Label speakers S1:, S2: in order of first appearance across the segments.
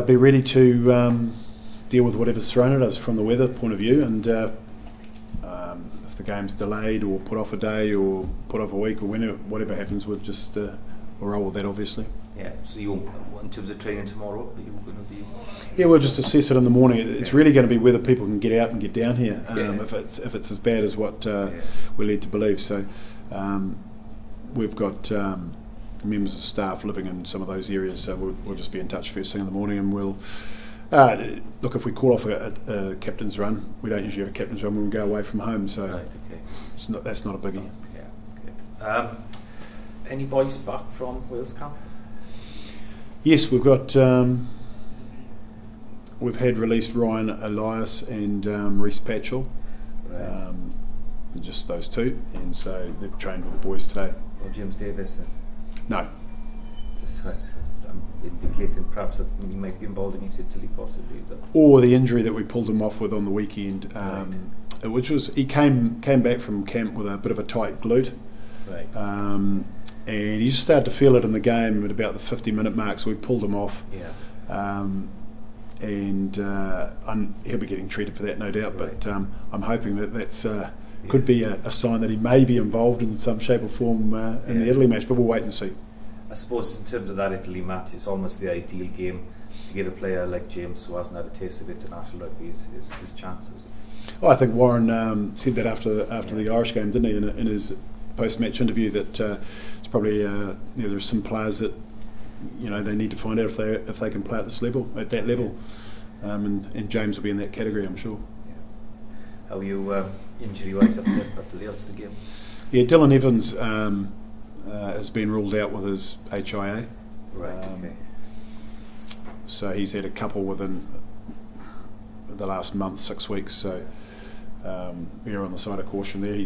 S1: be ready to deal with whatever's thrown at us from the weather point of view, and if the game's delayed or put off a day or put off a week or whatever happens, we'll just we'll roll with that, obviously.
S2: Yeah, so in terms of training tomorrow, are you going to be?
S1: Yeah, we'll just assess it in the morning. It's really going to be whether people can get out and get down here. If it's as bad as what we're led to believe. So we've got members of staff living in some of those areas, so we'll just be in touch first thing in the morning, and we'll look, if we call off a captain's run. We don't usually have a captain's run when we go away from home, so
S2: right, okay.
S1: that's not a biggie.
S2: Yeah, okay. Any boys back from Wales camp?
S1: Yes, we've got. We've had released Ryan Elias and Reece Patchell,
S2: Right.
S1: just those two, and so they've trained with the boys today.
S2: Or James Davis?
S1: No.
S2: Just right. I'm indicating perhaps that he might be involved against Italy, possibly. Is that?
S1: Or the injury that we pulled him off with on the weekend,
S2: Right.
S1: which was he came back from camp with a bit of a tight glute.
S2: Right.
S1: And he just started to feel it in the game at about the 50-minute mark, so we pulled him off.
S2: Yeah.
S1: And he'll be getting treated for that, no doubt.
S2: Right.
S1: But I'm hoping that's could be a sign that he may be involved in some shape or form in the Italy match. But we'll wait and see.
S2: I suppose in terms of that Italy match, it's almost the ideal game to give a player like James, who hasn't had a taste of international rugby, his chances.
S1: Oh, I think Warren said that after the Irish game, didn't he? In his post-match interview, that it's probably there's some players that they need to find out if they can play at that level, and James will be in that category, I'm sure.
S2: Yeah. How are you injury-wise after the Ulster game?
S1: Yeah, Dylan Evans has been ruled out with his HIA.
S2: Right. Okay.
S1: So he's had a couple within the last month, 6 weeks. So we're on the side of caution there.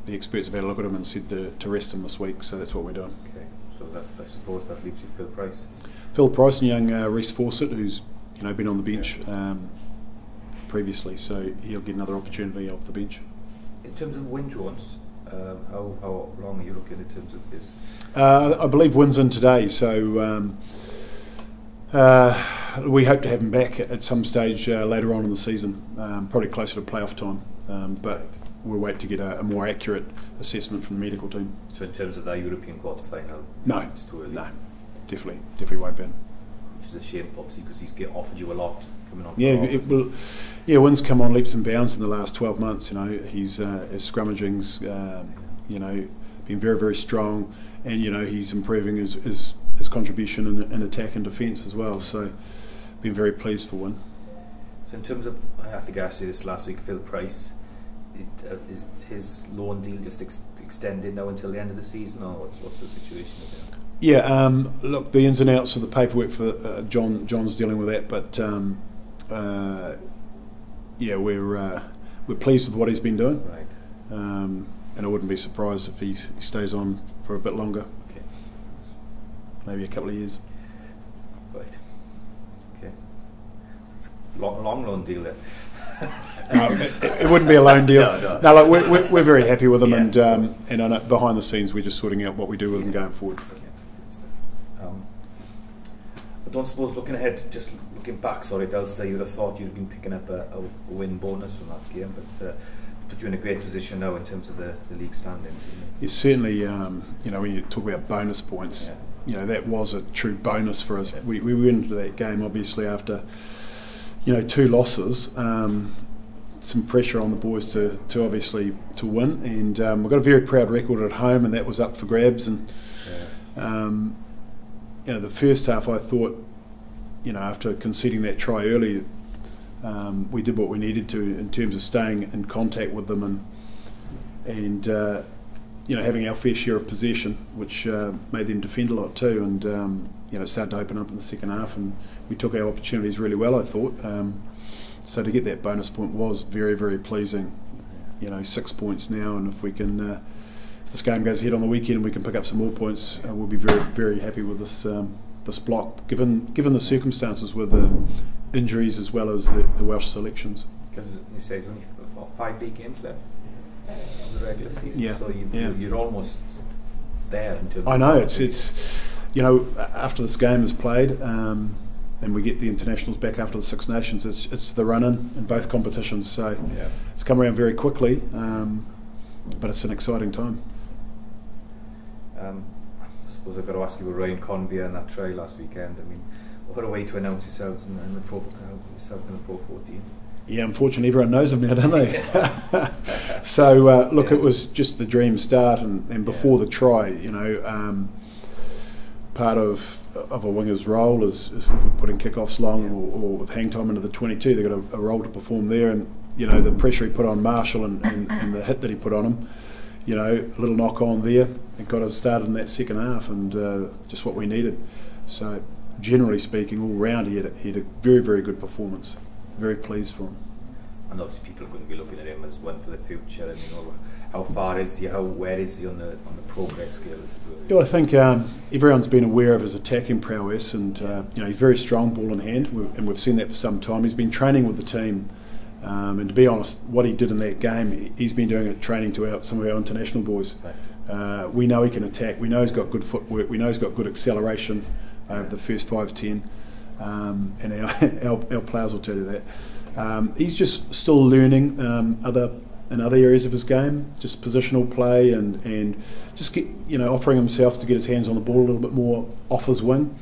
S1: The experts have had a look at him and said to rest him this week. So that's what we're doing.
S2: Okay. So I suppose that leaves you Phil Price.
S1: Phil Price and young Reece Fawcett, who's been on the bench previously, so he'll get another opportunity off the bench.
S2: In terms of Wayne Jones, how long are you looking in terms of his?
S1: I believe Wynn's in today, so we hope to have him back at some stage later on in the season, probably closer to playoff time. But we'll wait to get a more accurate assessment from the medical team.
S2: So in terms of that European quarter-final,
S1: no,
S2: it's too early.
S1: No, definitely won't be.
S2: Which is a shame, obviously, because he's offered you a lot coming on.
S1: Yeah, Wynn's come on leaps and bounds in the last 12 months. He's his scrummaging's been very, very strong, and he's improving his contribution in attack and defence as well. So, been very pleased for Wayne. So
S2: in terms of, I think I asked you this last week, Phil Price, is his loan deal just extended now until the end of the season, or what's the situation with him?
S1: Yeah, look, the ins and outs of the paperwork for John's dealing with that, but we're pleased with what he's been doing,
S2: right?
S1: And I wouldn't be surprised if he stays on for a bit longer.
S2: Okay.
S1: Maybe a couple of years.
S2: Right. Okay. It's a long loan deal then.
S1: No, it wouldn't be a loan deal. No, look, we're very happy with him, and I know behind the scenes we're just sorting out what we do with him going forward.
S2: I don't suppose, looking ahead, just looking back, sorry, Ulster, you'd have thought you'd have been picking up a win bonus from that game, but put you in a great position now in terms of the league standings.
S1: Yeah, certainly, when you talk about bonus points, that was a true bonus for us. We went into that game obviously after 2 losses. Some pressure on the boys to obviously to win, and we've got a very proud record at home, and that was up for grabs. And the first half, I thought, after conceding that try early, we did what we needed to in terms of staying in contact with them and having our fair share of possession, which made them defend a lot too, and it started to open up in the second half, and we took our opportunities really well, I thought. So to get that bonus point was very, very pleasing. 6 points now, and if we can, if this game goes ahead on the weekend and we can pick up some more points, we'll be very, very happy with this block, given the circumstances with the injuries as well as the Welsh selections.
S2: Because you say there's only 5 league games left of the regular season, so you're almost there in terms.
S1: I know it's after this game is played. and we get the internationals back after the Six Nations. It's the run-in both competitions, so it's come around very quickly, but it's an exciting time.
S2: I suppose I've got to ask you about Ryan Convey and that try last weekend. I mean, what a way to announce yourselves in the Pro 14.
S1: Yeah, unfortunately everyone knows him now, don't they? So look, it was just the dream start, and before the try, you know, part of a winger's role is putting kickoffs long or with hang time into the 22. They've got a role to perform there, and you know the pressure he put on Marshall and the hit that he put on him, you know, a little knock on there, it got us started in that second half, and just what we needed. So generally speaking, all round he had a very, very good performance. Very pleased for him.
S2: And obviously people are going to be looking at him as one for the future, and you know, how far is he, where is he on the progress scale, as it were?
S1: Yeah, I think everyone's been aware of his attacking prowess, and you know, he's very strong ball in hand, and we've seen that for some time. He's been training with the team, and to be honest, what he did in that game, he's been doing it training to some of our international boys. Right. We know he can attack, we know he's got good footwork, we know he's got good acceleration over the first 5-10, and our players will tell you that. He's just still learning in other areas of his game, just positional play and just offering himself to get his hands on the ball a little bit more off his wing,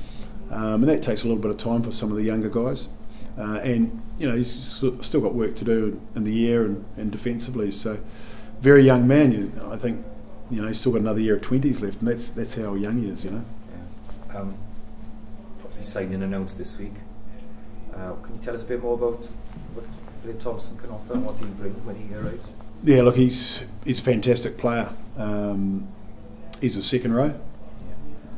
S1: and that takes a little bit of time for some of the younger guys. And you know, he's still got work to do in the air and defensively. So, very young man. I think you know he's still got another year of 20s left, and that's how young he is. You know.
S2: Yeah. Obviously, signing announced this week. Can you tell us a bit more about what Billy Thompson can offer and what he'll bring when he arrives? Yeah,
S1: look, he's a fantastic player. He's a second row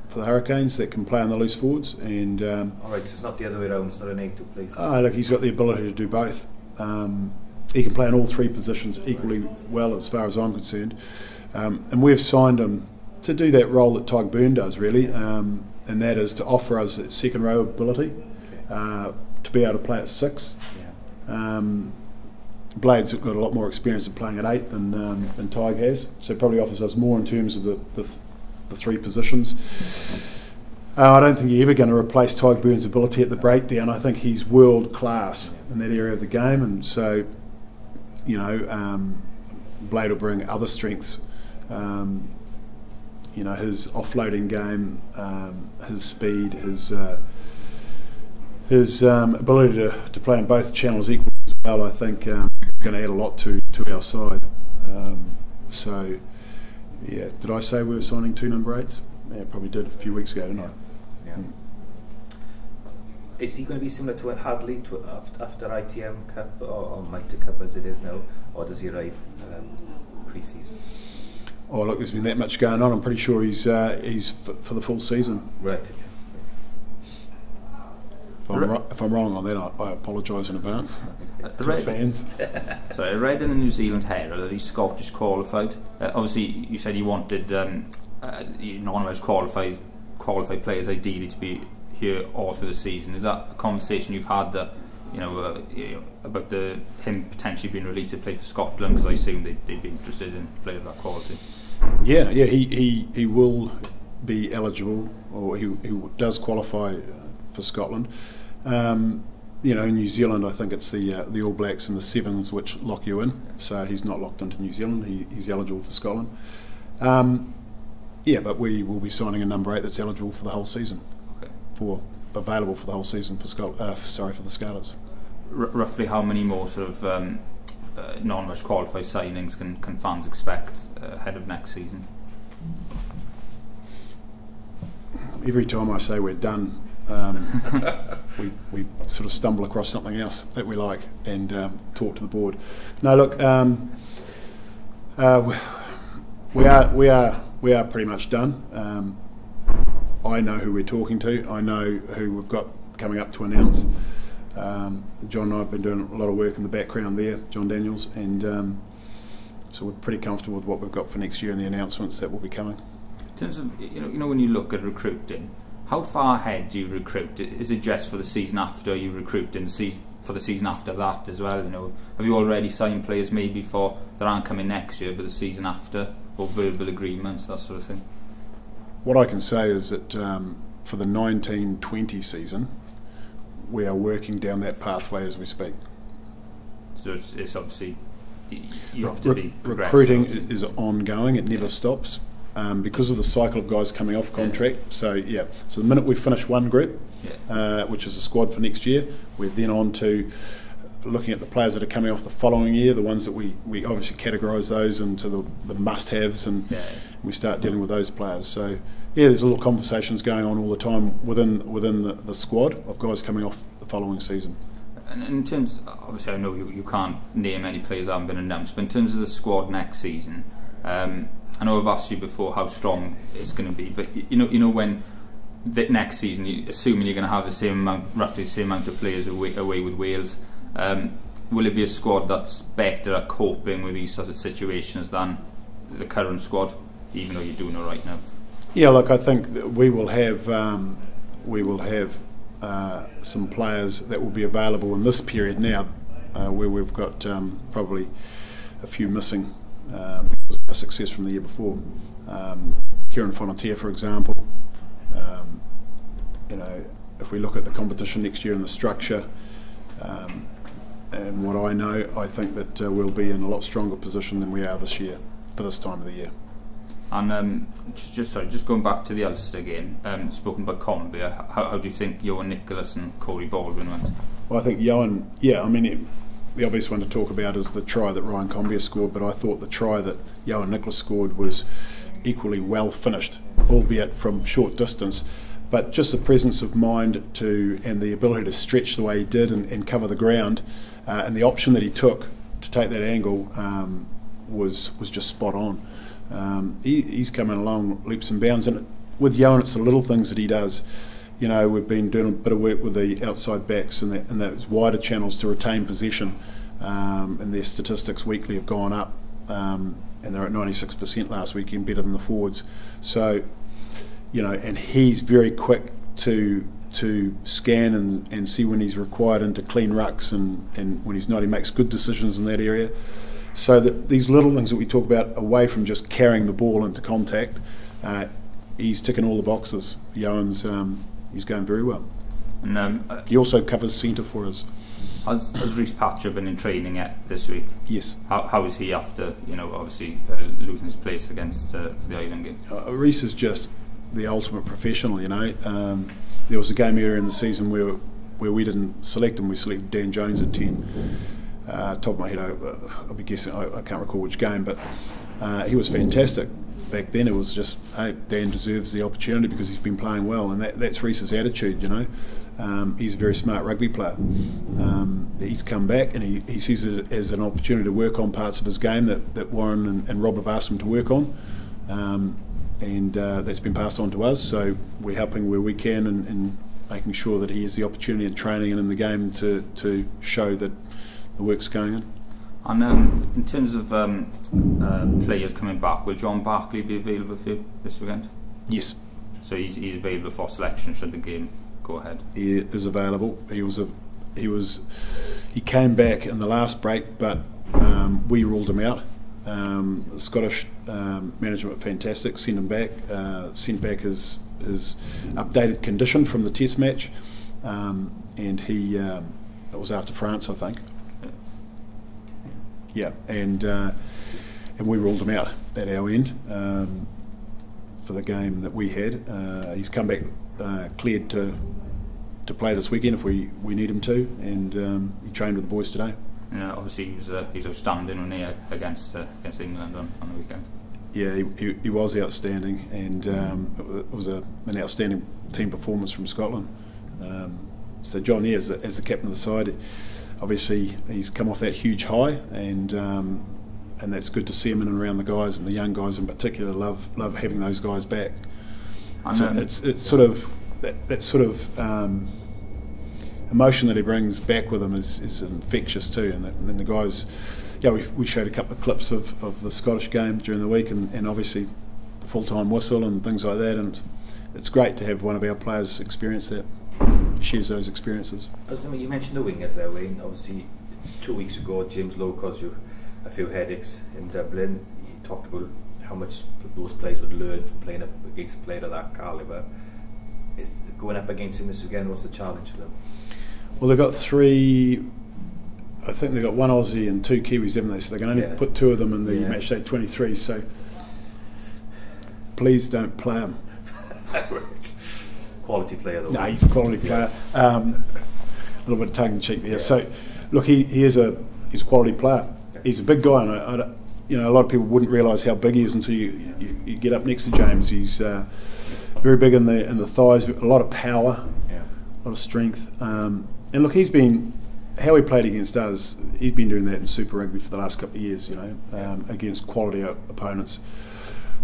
S1: for the Hurricanes that can play on the loose forwards, and
S2: all right, so it's not the other way around. It's not an 8-2 place.
S1: Look, he's got the ability to do both. He can play in all three positions equally well, as far as I'm concerned. And we've signed him to do that role that Tyg Byrne does, really, and that is to offer us that second row ability. To be able to play at 6. Blade's got a lot more experience of playing at 8 than Tyg has, so it probably offers us more in terms of the three positions. I don't think you're ever going to replace Tyg Byrne's ability at the breakdown. I think he's world class in that area of the game, and so you know, Blade will bring other strengths. You know, his offloading game, his speed, his ability to play in both channels equally as well, I think, is going to add a lot to our side. So, yeah, did I say we were signing 2 number 8s? Yeah, probably did a few weeks ago, didn't I?
S2: Yeah. Is he going to be similar to Hadley after ITM Cup or Mitre Cup as it is now, or does he arrive pre-season?
S1: Oh, look, there's been that much going on. I'm pretty sure he's for the full season.
S2: Right.
S1: If I'm wrong on that, I apologise in advance to the fans.
S3: Sorry, I read in the New Zealand Herald that he's Scottish qualified. Obviously, you said he wanted one of those qualified players ideally to be here all through the season. Is that a conversation you've had that about him potentially being released to play for Scotland? Because I assume they'd be interested in a player of that quality.
S1: Yeah, he will be eligible, or he does qualify for Scotland. You know, in New Zealand, I think it's the All Blacks and the Sevens which lock you in. So he's not locked into New Zealand. He's eligible for Scotland. Yeah, but we will be signing a number 8 that's eligible for the whole season. Okay. Available for the whole season for for the Scarlets.
S3: Roughly how many more sort of non-match qualified signings can fans expect ahead of next season?
S1: Every time I say we're done, we sort of stumble across something else that we like and talk to the board. No, look, we are pretty much done. I know who we're talking to. I know who we've got coming up to announce. John and I have been doing a lot of work in the background there, John Daniels, and so we're pretty comfortable with what we've got for next year and the announcements that will be coming.
S3: In terms of you know when you look at recruiting, how far ahead do you recruit? Is it just for the season after you recruit, and for the season after that as well? You know, have you already signed players maybe that aren't coming next year, but the season after, or verbal agreements, that sort of thing?
S1: What I can say is that for the 19-20 season, we are working down that pathway as we speak.
S3: So it's obviously you have to be
S1: recruiting
S3: obviously.
S1: is ongoing; it never stops because of the cycle of guys coming off contract. So so the minute we finish one group, which is the squad for next year, we're then on to looking at the players that are coming off the following year, the ones that we obviously categorise those into the must-haves, and we start dealing with those players. So there's little conversations going on all the time within the squad of guys coming off the following season.
S3: And in terms, obviously I know you can't name any players that haven't been announced, but in terms of the squad next season, I know I've asked you before how strong it's going to be, but you know when the next season, assuming you're going to have the same amount, roughly the same amount of players away with Wales, will it be a squad that's better at coping with these sort of situations than the current squad, even though you're doing all right now?
S1: Yeah, look, I think that we will have some players that will be available in this period now, where we've got probably a few missing because of our success from the year before. Kieran Fonatia, for example. If we look at the competition next year and the structure, and what I know, I think that we'll be in a lot stronger position than we are this year for this time of the year.
S3: And just going back to the Ulster game, spoken about Conbeer, how do you think Johan Nicholas and Corey Baldwin went?
S1: Well, I think Johan, the obvious one to talk about is the try that Ryan Conbeer scored, but I thought the try that Johan Nicholas scored was equally well finished, albeit from short distance. But just the presence of mind and the ability to stretch the way he did and cover the ground, and the option that he took to take that angle was just spot on. He's coming along leaps and bounds, and with Johan it's the little things that he does. We've been doing a bit of work with the outside backs and those wider channels to retain possession, and their statistics weekly have gone up, and they're at 96% last weekend, better than the forwards. So and he's very quick to scan and see when he's required and to clean rucks, and when he's not, he makes good decisions in that area. So that these little things that we talk about, away from just carrying the ball into contact, he's ticking all the boxes. Johan's he's going very well. And he also covers centre for us.
S3: Has Rhys Patcher been in training yet this week?
S1: Yes.
S3: How is he after obviously losing his place against for the Ireland game?
S1: Rhys is just the ultimate professional. There was a game earlier in the season where we didn't select him. We selected Dan Jones at 10. Top of my head, I'll be guessing. I can't recall which game, but he was fantastic. Back then, it was just, hey, Dan deserves the opportunity because he's been playing well, and that's Rhys's attitude. He's a very smart rugby player. He's come back and he sees it as an opportunity to work on parts of his game that Warren and Rob have asked him to work on. And that's been passed on to us, so we're helping where we can and making sure that he has the opportunity in training and in the game to show that the work's going in.
S3: And in terms of players coming back, will John Barclay be available for you this weekend?
S1: Yes.
S3: So he's available for selection should the game go ahead? He
S1: is available. He came back in the last break, but we ruled him out. The Scottish management were fantastic, sent him back, sent back his updated condition from the test match, and he it was after France, I think. Yeah, and we ruled him out at our end for the game that we had. He's come back cleared to play this weekend if we need him to, and he trained with the boys today.
S3: Obviously he's outstanding when he against England on the weekend.
S1: Yeah, he was outstanding, and it was an outstanding team performance from Scotland. So John, as the captain of the side, obviously he's come off that huge high, and that's good to see him in and around the guys, and the young guys in particular love having those guys back. So it's sort of that sort of emotion that he brings back with him is infectious too, and the guys. Yeah, we showed a couple of clips of the Scottish game during the week, and obviously the full-time whistle and things like that, and it's great to have one of our players experience that, shares those experiences.
S2: You mentioned the wingers there, Wayne. Obviously 2 weeks ago James Lowe caused you a few headaches in Dublin. He talked about how much those players would learn from playing up against a player of that calibre. Is going up against him this weekend, what's the challenge for them?
S1: Well, they've got 3. I think they've got 1 Aussie and 2 Kiwis, haven't they? So they can only put 2 of them in the match day 23. So please don't play him.
S2: Quality player, though.
S1: No, he's a quality player. A little bit of tongue in cheek there. So look, he's a quality player. He's a big guy, and a lot of people wouldn't realise how big he is until you get up next to James. He's very big in the thighs, a lot of power, a lot of strength. And look, he's been. How he played against us, he's been doing that in Super Rugby for the last couple of years, against quality opponents.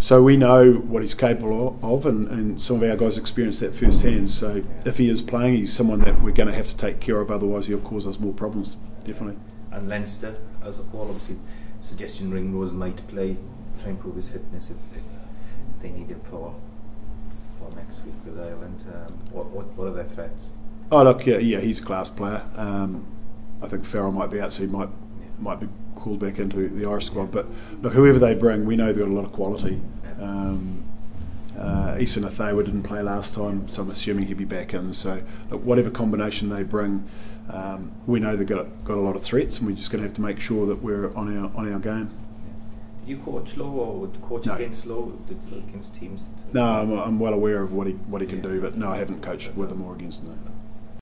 S1: So we know what he's capable of, and some of our guys experienced that firsthand. So if he is playing, he's someone that we're going to have to take care of, otherwise he'll cause us more problems, definitely.
S2: And Leinster, as a whole, obviously, suggestion Ringrose might play, try and improve his fitness if they need him for next week with Ireland. What are their threats?
S1: Oh look, yeah, he's a class player. I think Farrell might be out, so he might be called back into the Irish squad. But look, whoever they bring, we know they've got a lot of quality. Eason Athawa didn't play last time, so I'm assuming he'll be back in. So look, whatever combination they bring, we know they've got a lot of threats, and we're just going to have to make sure that we're on our game.
S2: Did you coach Lowe, or would coach against Lowe, against teams?
S1: No, I'm well aware of what he can do, but no, I haven't coached with him or against him. No.